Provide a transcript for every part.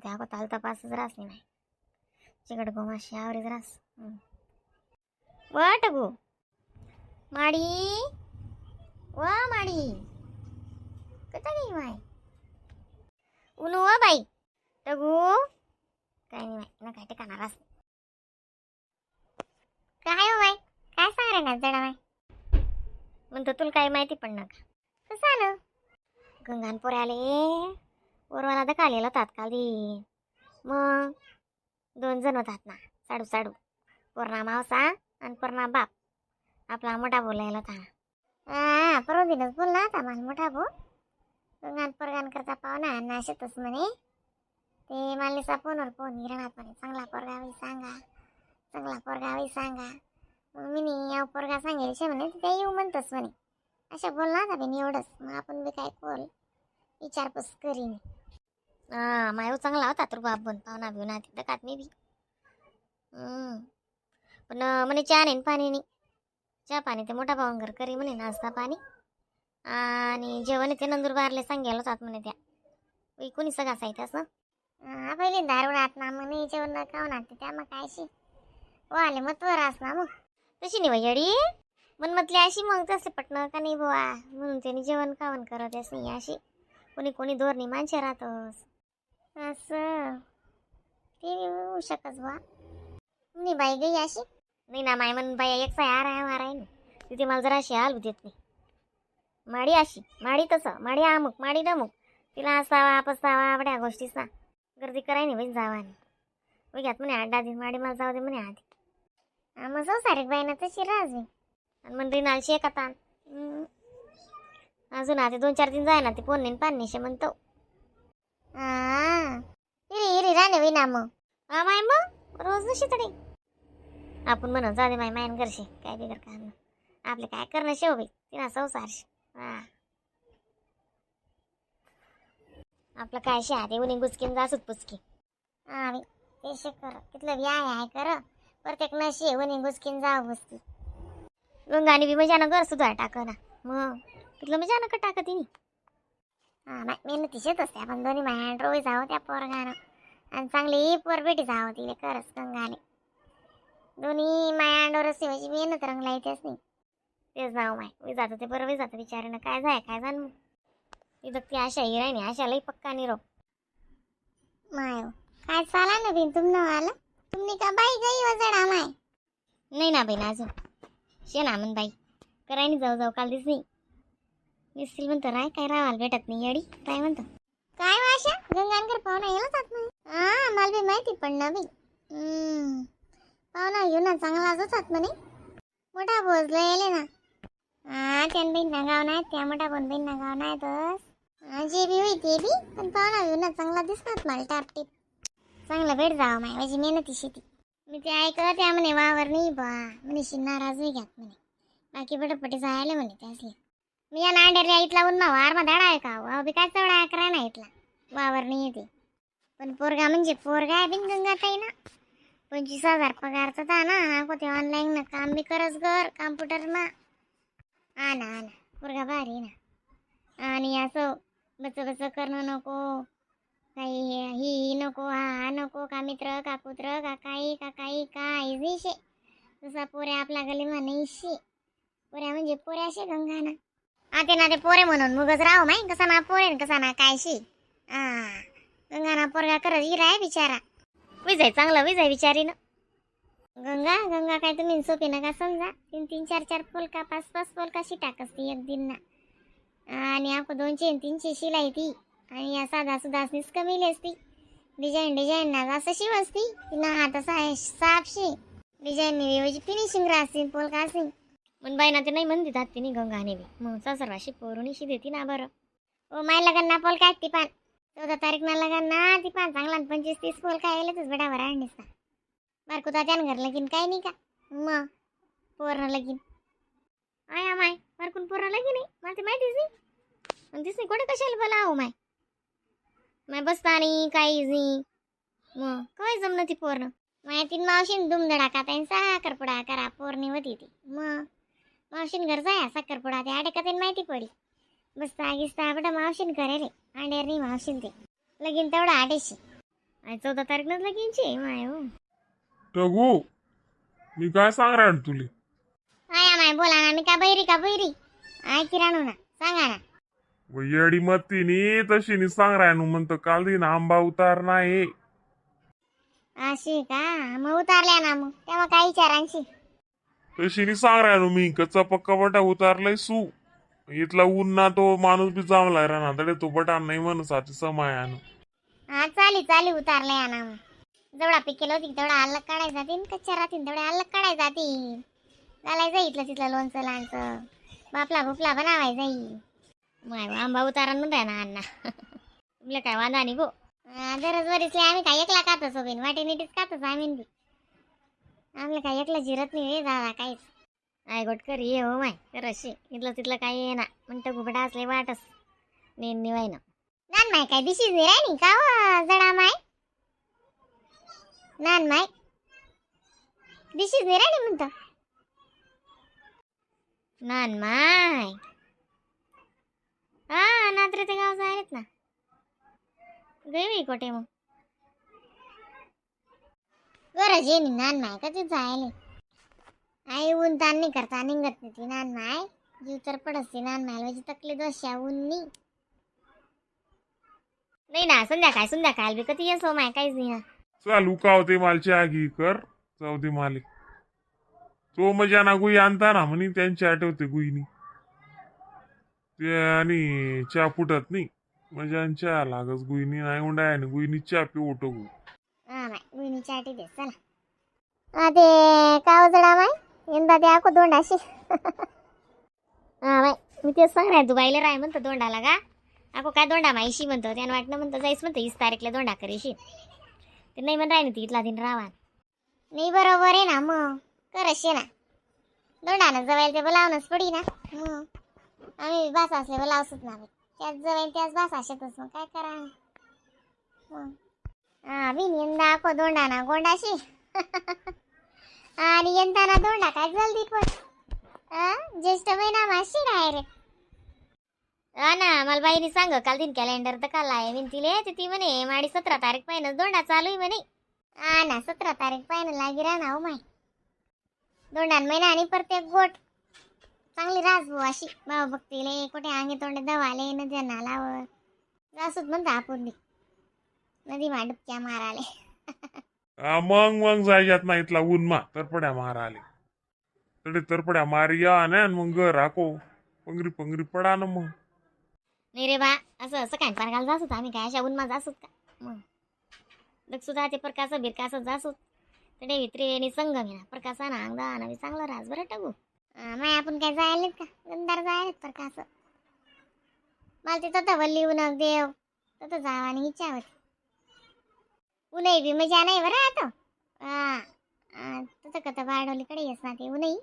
त्या ताल तपासच रास नाही चिकट गो माशी आवरेज रास वाट गो माडी वा माडी कता गई माय उनु वा बाई टगू काय नाही माय ना काय ठिकाणा रास काय हो माय काय सांग रे ना जडा माय म्हणतो तुला काय माहिती पण नका कसं आलं गंगानपूर आले वरवाला तर कालेला तात्काळ मग 2 जण होतात ना साडू साडू पूर्णा मावसा आणि पूर्णा बाप आपला मोठा बोलायला होता परवा दिनच बोलला होता मला मोठा भाऊ गंगानपूर करता पाहुणा नाशतच म्हणे ते मालिसा फोनवर फोन गिरणात म्हणे चांगला पोरगावी सांगा चांगला पोरगावी सांगा मग मी या पोरगा सांगायचे म्हणे ते येऊ म्हणतस म्हणे अशा बोलणार होता बिन एवढंच मग आपण बी काय बोल विचारपूस करीन मायू चांगला होता तर बाप बन पाहुणा बिवना तिथं कात मी बी पण म्हणे चहा नाही पाणी नाही चहा पाणी ते मोठा भावंगर करी म्हणे नाश्ता पाणी आणि जेवण ते नंदुरबारले सांगायला होतात म्हणे त्या कोणी सगळा साहित्य असं पहिले दारुडात ना म्हणे जेवण खाऊन आणते त्या मग कायशी हो आले मग तो रास ना मग तशी नाही वैयडी मन म्हटली अशी मग तसे पटणं का नाही बुवा म्हणून त्यांनी जेवण खावण करत नाही अशी कोणी कोणी धोरणी माणसे राहतस असं ते होऊ शकत बुवा नाही बाई गई अशी नाही ना माय म्हण बाई एक साय आराय ना तिथे मला जरा अशी हाल देत नाही माडी अशी माडी तसं माडी अमुक माडी नमुक तिला असावा पसावा आवड्या गोष्टीच ना गर्दी कराय नाही बाई जावा नाही बघ्यात म्हणे 8-10 दिन माडी मला जाऊ दे म्हणे आधी मग संसारिक बाईना तशी राज मी आणि म्हणते नालशी एका ताण अजून आता 2-4 दिन जाय ना ते फोन नाही पाणीशे म्हणतो हिरी हिरी राणे विना मग माय मग रोज नशी तरी आपण म्हणत जाऊ दे माय मायन करशे काय बिगर काम आपले काय करणं शेव बाई तिला संसारशे आपलं काय शे आधी उन्ही गुचकीन जा सुटपुचकी बाई ते कर तिथलं बी आहे कर प्रत्येक नशी उन्ही गुचकीन जा गुचकी गंगाने बी मजानं घर सुद्धा टाक ना मग तिथलं मजानं का टाक तिने मेहनती शेत असते आपण दोन्ही माया रोज जावं त्या पोरगानं आणि चांगली पोर बेटी जावं तिने करच गंगाने दोन्ही माया अंडोर सेवाची मेहनत रंगला येतेच नाही तेच जाऊ माय मी जातो ते बरोबर जातं विचारानं काय जाय काय जाण इथं ती आशा हिराय नाही आशालाही पक्का निरो माय काय चाला ना बिन तुम आला तुम्ही का बाई गई वजडा माय नाही ना बाई ना अजून शेणा म्हण बाई करायनी जाऊ जाऊ काल दिस नाही दिसतील म्हणतो राय काय रावाल भेटत नाही येडी काय म्हणतो काय वाशा गंगानकर पाहुणा येलाच आत म्हणे मला बी माहिती पण ना बाई पाहुणा येऊ ना चांगलाच होतात म्हणे मोठा भोजला येले ना त्यान बाई नागाव नाही त्या मोठा बोन बाई नागाव नाही तर जे बी होई ते बी पण पाहुणा येऊ ना चांगला दिसतात मला टापटीप चांगला भेट जावं माय माझी मेहनती शेती मी ते ऐकलं त्या म्हणे वावर नाही बा म्हणे नाराज नाही घ्यात म्हणे बाकी पटपटी जायला म्हणे त्यासले मी या नांडेर इथला उन्हा वार मा धाडा आहे का वा बी काय चवडा करा ना इथला वावर नाही येते पण पोरगा म्हणजे पोरगा आहे बिन गंगा ताई ना 25,000 पगार तर ना कोते ऑनलाईन ना काम बी करस घर कॉम्प्युटर ना ना पोरगा भारी ना आणि असं बच करणं नको काही ही नको हा नको का मित्र का पुत्र का काही काय विषय जसा पोऱ्या आपल्या गली म्हणे पोऱ्या म्हणजे पोऱ्या असे गंगाना ते ना ते पोरे म्हणून मुगच राव माही कसा ना पोरे कसा ना काय शी गंगाना पोरगा करत हिराय बिचारा विजय चांगला विजय विचारी ना गंगा काय तुम्ही सोपी ना का समजा 3-3 4-4 पोलका 5-5 पोलका शी टाक असते एक दिन ना आणि आपण 200-300 शिलाई ती आणि या साधा सुद्धा कमी असती डिझाईन ना असं शिव असती ना आता सापशी डिझाईन फिनिशिंग राहते पोलका असेल पण बाई ना ते नाही म्हणते जात तिने गंगाने बी मग सासरवाशी पोरुणीशी देते ना बरं ओ माय लगन ना पोल काय ती पान 14 तारीख ना लगन ना ती पान चांगला 25-30 पोल काय येलच बेडावर आणलीस ना बारकुता त्यान घर लगीन काय नाही का मग पोरण लगीन आया माय बारकून पोरण लगीन नाही मला ते माहितीच नाही आणि दिसणी कोणी कशाला बोला हो माय बसतानी काहीच नाही मग काय जमलं ती पोरण माय 3 मावशीन दुमदडा का साखरपुडा करा पोरणी होती ती मग मावशीन घर जाया साखरपुडा ते आडे माहिती पडी बसता गिसता बेटा मावशीन करेले आंडेर नाही मावशीन ते लगीन तेवढा 800 आज 14 तारीख लगीनची माय हो. टगू मी काय सांगणार तुले. आया माय बोला ना, मी का बहिरी आय किराणू ना सांगा ना. येडी मत्तीनी तशी नी सांगणार म्हणतो काल दिन आंबा उतार नाही. अशी का, मग उतारल्या ना मग तेव्हा काय विचारांशी. तशी नी सांगणार मी कच्चा पक्का बटा उतारलाय सू. इथला ऊन ना तो माणूस बी चांगलाय राहणार तडे तो बटा नाही म्हणून साठी समायान. हा चाली उतारले या ना मग. जेवढा पिकेल होती तेवढा अलग काढायचा जातील, कच्च्या राहतील तेवढे अलग काढायला जातील. घालायचं इथलं तिथलं लोणचं लाणचं, बापला भुपला बनावाय जाई. माय आंबा उतारा म्हणताय ना अण्णा. तुला काय वांदा नाही गो. दररोज वरीसले आम्ही काय एकला खातच सोबीन वाटे नीटीच खातच आम्ही बी. आम्हाला काय एकला जिरत नाही रे दादा काहीच. आय गोट कर ये हो माय करशी इथलं तिथलं काय ये ना म्हणतं गुबडा असले वाटस नेन निवाय ना. नान माय काय दिशीच नाही राहिनी का हो जडा माय. नान माय दिशीच नाही राहिनी म्हणतं. नान माय हा नात्रे ते गाव जायलेत ना. गई कोठे मग गरज ये नान माय का ते जायले. आई ऊन ताण नाही करता निघत नाही ती नान माय. जीव तर पडसते नान माय म्हणजे तकली दोषा ऊननी नाही ना. संध्याकाळ बी कधी येसो माय काहीच नाही. चालू का होते मालची आगी कर जाऊ दे माले. तो मजा ना गुई आणता ना म्हणे त्यांची आठवते गुईनी ते आणि चहा फुटत नाही मजा चहा लागस गुईनी नाही उंडाय आणि गुईनी चहा पिऊ टगू. हा माय गुईनी चाटी दे चला. ते काव जडा माय यंदा ते आको दोंडाशी. हा माय मी तेच सांगणार तू बाईला राय म्हणतो दोंडाला का आको काय दोंडा मायशी म्हणतो त्यानं वाटणं म्हणतो जायच म्हणतो 20 तारीखला दोंडा करेशी. ते नाही म्हण राय ना ती इथला दिन रावा नाही बरोबर आहे ना मग करशे ना. दोंडानं जवायला ते बोलावणंच पडी ना. आम्ही बास असले बोलावसच ना त्याच जवायला त्याच बास असेतच मग काय करा. हा बिन यंदा आको दोंडाना गोंडाशी. आणि यंदाना दोंडा काय जल्दी पण ज्येष्ठ महिना माशी डायरेक्ट. हा ना मला बाईने सांग काल दिन कॅलेंडर तर काल आहे विनतीले ती म्हणे माडी 17 तारीख पाहिजे दोंडा चालू आहे म्हणे. हा ना 17 तारीख पाहिजे लागी राहणार माय. दोंडान महिना आणि प्रत्येक गोट चांगली राजभू अशी भाऊ भक्तीले कुठे अंगे तोंडे दवाले नद्या नालावर जासूत म्हणता आपण नदी मांडपच्या माराले. मग जायच्यात ना इथला ऊन मा तरपड्या मारा आले तडे तरपड्या मारिया ना मग घर राखो पंगरी पडा ना मग. नाही रे बा असं काय पारगाल जासूत आम्ही काय अशा उन्मा जासूत का मग. दक्षुदा ते प्रकाश बिरकास जासूत तडे वित्रे आणि संघ घेणार प्रकाशा ना अंगदा नवी चांगलं राज बरं टाकू. माय आपण काय जायलेत का गंदार जायलेत प्रकाश. मला ते तत वल्ली उनक देव तत जावानी इच्छा होती. उन्हाई बी मजा नाही बरं आता. तत कत बारडोलीकडे येस ना ते उन्हाई.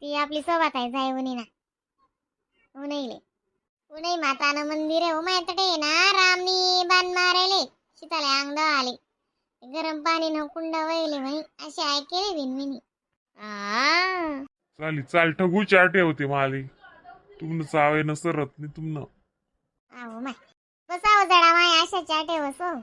ती आपली सोबत आहे जाय उन्ही ना उन्हाईले. उन्हाई मातानं मंदिर आहे हो माय तटे ना रामनी बाण मारेले शीताले अंगदा आले गरम पाणी न कुंड वळले म्हणे असे ऐकेले विनमिनी. चाल ठगू चाटे होते माली तुमनं चावे न सरत नाही तुमनं. आहो माय बसावं जडा माय अशा चाटे वसो.